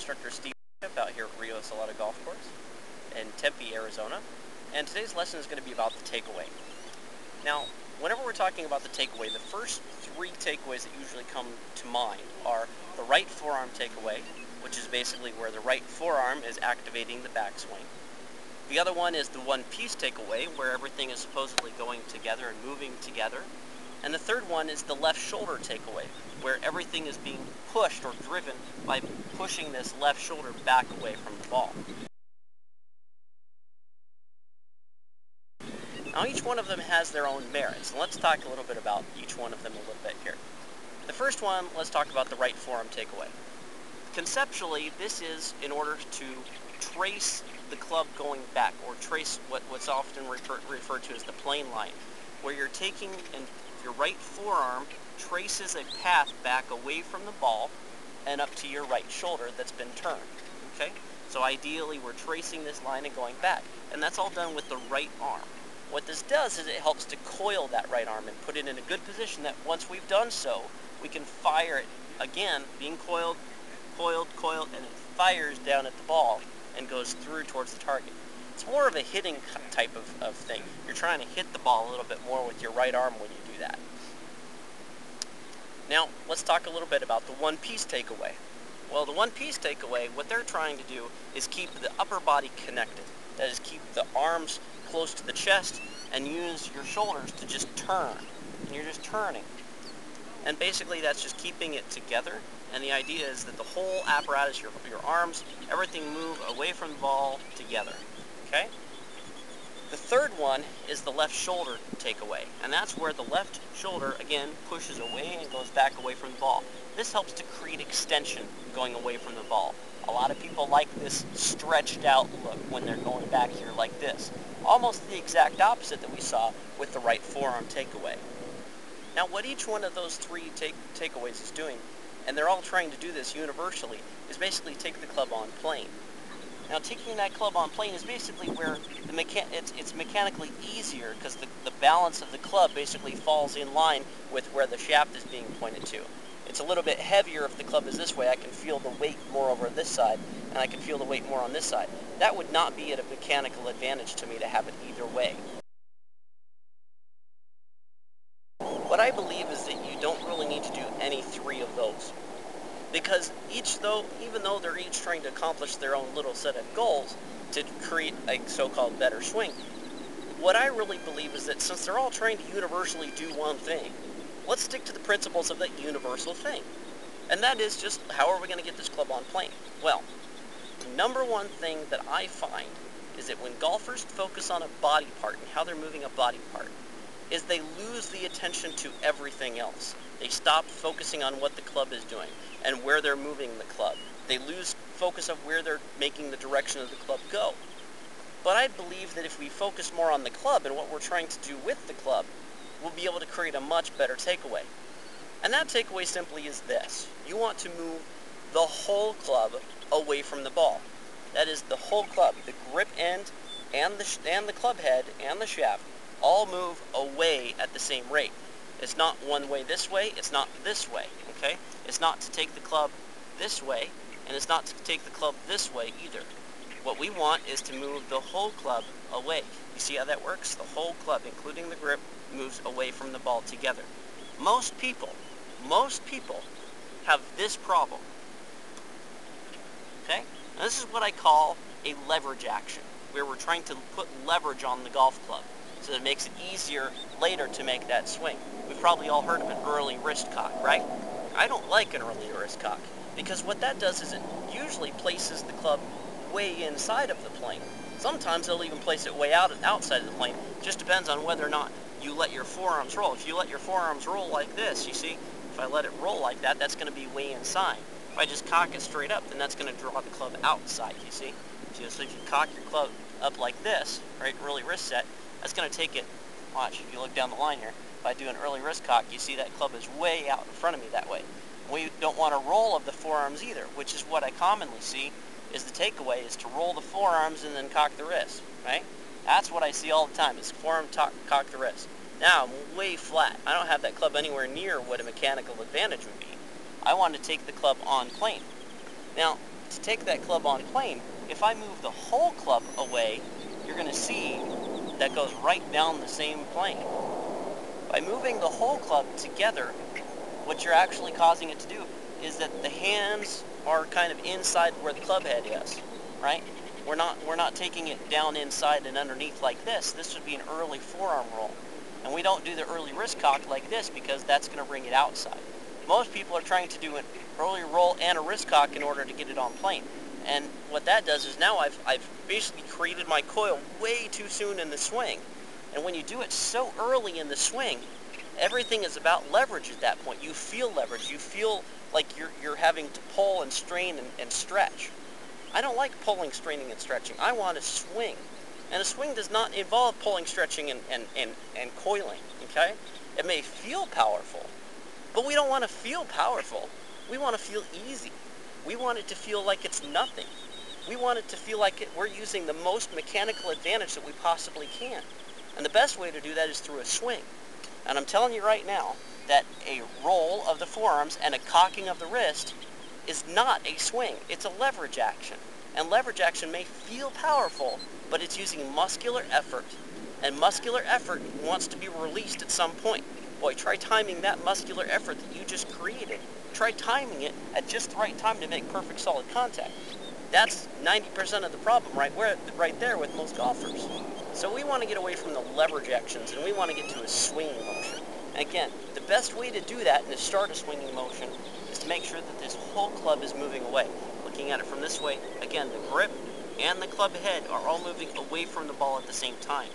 Instructor Steve out here at Rio Salado Golf Course in Tempe, Arizona, and today's lesson is going to be about the takeaway. Now, whenever we're talking about the takeaway, the first three takeaways that usually come to mind are the right forearm takeaway, which is basically where the right forearm is activating the backswing. The other one is the one-piece takeaway, where everything is supposedly going together and moving together. And the third one is the left shoulder takeaway, where everything is being pushed or driven by pushing this left shoulder back away from the ball. Now each one of them has their own merits, and let's talk a little bit about each one of them a little bit here. The first one, let's talk about the right forearm takeaway. Conceptually, this is in order to trace the club going back, or trace what's often referred to as the plane line, where you're taking and your right forearm traces a path back away from the ball and up to your right shoulder that's been turned. Okay? So ideally we're tracing this line and going back, and that's all done with the right arm. What this does is it helps to coil that right arm and put it in a good position that once we've done so, we can fire it again, being coiled, and it fires down at the ball and goes through towards the target. It's more of a hitting type of thing. You're trying to hit the ball a little bit more with your right arm when you do that. Now, let's talk a little bit about the one-piece takeaway. Well, the one-piece takeaway, what they're trying to do is keep the upper body connected. That is, keep the arms close to the chest and use your shoulders to just turn. And you're just turning. And basically that's just keeping it together. And the idea is that the whole apparatus, your arms, everything move away from the ball together. Okay? The third one is the left shoulder takeaway, and that's where the left shoulder, again, pushes away and goes back away from the ball. This helps to create extension going away from the ball. A lot of people like this stretched out look when they're going back here like this. Almost the exact opposite that we saw with the right forearm takeaway. Now what each one of those three takeaways is doing, and they're all trying to do this universally, is basically take the club on plane. Now taking that club on plane is basically where it's mechanically easier because the balance of the club basically falls in line with where the shaft is being pointed to. It's a little bit heavier if the club is this way. I can feel the weight more over this side, and I can feel the weight more on this side. That would not be at a mechanical advantage to me to have it either way. What I believe is that you don't really need to do any three of those. Because even though they're each trying to accomplish their own little set of goals to create a so-called better swing, what I really believe is that since they're all trying to universally do one thing, let's stick to the principles of that universal thing. And that is just, how are we going to get this club on plane? Well, the number one thing that I find is that when golfers focus on a body part and how they're moving a body part, is they lose the attention to everything else. They stop focusing on what the club is doing and where they're moving the club. They lose focus of where they're making the direction of the club go. But I believe that if we focus more on the club and what we're trying to do with the club, we'll be able to create a much better takeaway. And that takeaway simply is this. You want to move the whole club away from the ball. That is, the whole club, the grip end and the club head and the shaft, all move away at the same rate. It's not one way this way, it's not this way, okay? It's not to take the club this way, and it's not to take the club this way either. What we want is to move the whole club away. You see how that works? The whole club, including the grip, moves away from the ball together. Most people have this problem, okay? Now this is what I call a leverage action, where we're trying to put leverage on the golf club, so that it makes it easier later to make that swing. We've probably all heard of an early wrist cock, right? I don't like an early wrist cock, because what that does is it usually places the club way inside of the plane. Sometimes they'll even place it way outside of the plane. It just depends on whether or not you let your forearms roll. If you let your forearms roll like this, you see, if I let it roll like that, that's going to be way inside. If I just cock it straight up, then that's going to draw the club outside, you see? So if you cock your club up like this, right, early wrist set, that's going to take it, watch, if you look down the line here, if I do an early wrist cock, you see that club is way out in front of me that way. We don't want a roll of the forearms either, which is what I commonly see is the takeaway, is to roll the forearms and then cock the wrist, right? That's what I see all the time, is forearm cock the wrist. Now I'm way flat. I don't have that club anywhere near what a mechanical advantage would be. I want to take the club on plane. Now, to take that club on plane, if I move the whole club away, you're going to see that goes right down the same plane. By moving the whole club together, what you're actually causing it to do is that the hands are kind of inside where the club head is, right? We're not taking it down inside and underneath like this. This would be an early forearm roll. And we don't do the early wrist cock like this because that's going to bring it outside. Most people are trying to do an early roll and a wrist cock in order to get it on plane. And what that does is now I've basically created my coil way too soon in the swing. And when you do it so early in the swing, everything is about leverage at that point. You feel leverage. You feel like you're having to pull and strain and stretch. I don't like pulling, straining, and stretching. I want to swing. And a swing does not involve pulling, stretching, and coiling, okay? It may feel powerful, but we don't want to feel powerful. We want to feel easy. We want it to feel like it's nothing. We want it to feel like we're using the most mechanical advantage that we possibly can. And the best way to do that is through a swing. And I'm telling you right now that a roll of the forearms and a cocking of the wrist is not a swing. It's a leverage action. And leverage action may feel powerful, but it's using muscular effort. And muscular effort wants to be released at some point. Boy, try timing that muscular effort that you just created. Try timing it at just the right time to make perfect solid contact. That's 90% of the problem right there with most golfers. So we want to get away from the leverage actions and we want to get to a swinging motion. And again, the best way to do that and to start a swinging motion is to make sure that this whole club is moving away. Looking at it from this way, again, the grip and the club head are all moving away from the ball at the same time.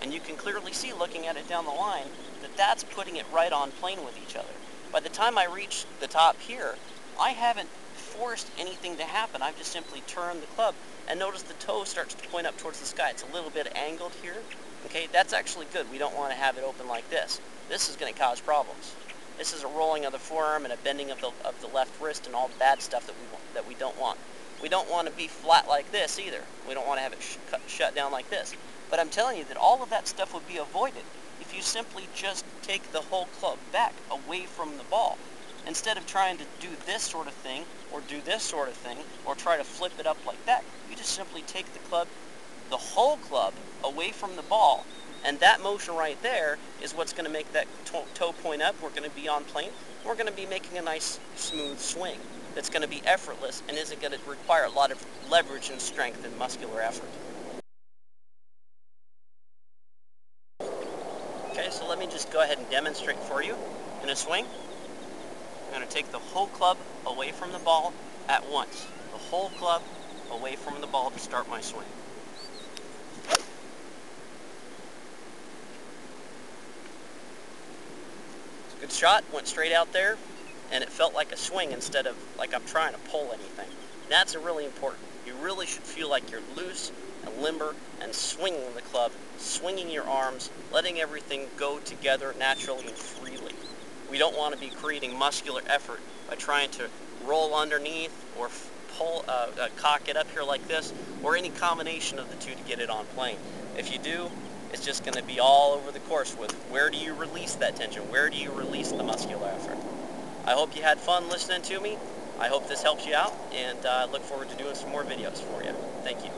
And you can clearly see, looking at it down the line, that that's putting it right on plane with each other. By the time I reach the top here, I haven't forced anything to happen. I've just simply turned the club, and notice the toe starts to point up towards the sky. It's a little bit angled here. Okay, that's actually good. We don't want to have it open like this. This is going to cause problems. This is a rolling of the forearm and a bending of the left wrist and all the bad stuff that we don't want. We don't want to be flat like this either. We don't want to have it shut down like this. But I'm telling you that all of that stuff would be avoided if you simply just take the whole club back away from the ball. Instead of trying to do this sort of thing, or do this sort of thing, or try to flip it up like that, you just simply take the club, the whole club, away from the ball, and that motion right there is what's going to make that toe point up. We're going to be on plane. We're going to be making a nice, smooth swing that's going to be effortless and isn't going to require a lot of leverage and strength and muscular effort. Okay, so let me just go ahead and demonstrate for you in a swing. I'm going to take the whole club away from the ball at once. The whole club away from the ball to start my swing. It's a good shot, went straight out there, and it felt like a swing instead of like I'm trying to pull anything. And that's really important. You really should feel like you're loose and limber and swinging the club, swinging your arms, letting everything go together naturally and freely. We don't want to be creating muscular effort by trying to roll underneath or pull, cock it up here like this, or any combination of the two to get it on plane. If you do, it's just going to be all over the course with where do you release that tension, where do you release the muscular effort. I hope you had fun listening to me. I hope this helps you out, and I look forward to doing some more videos for you. Thank you.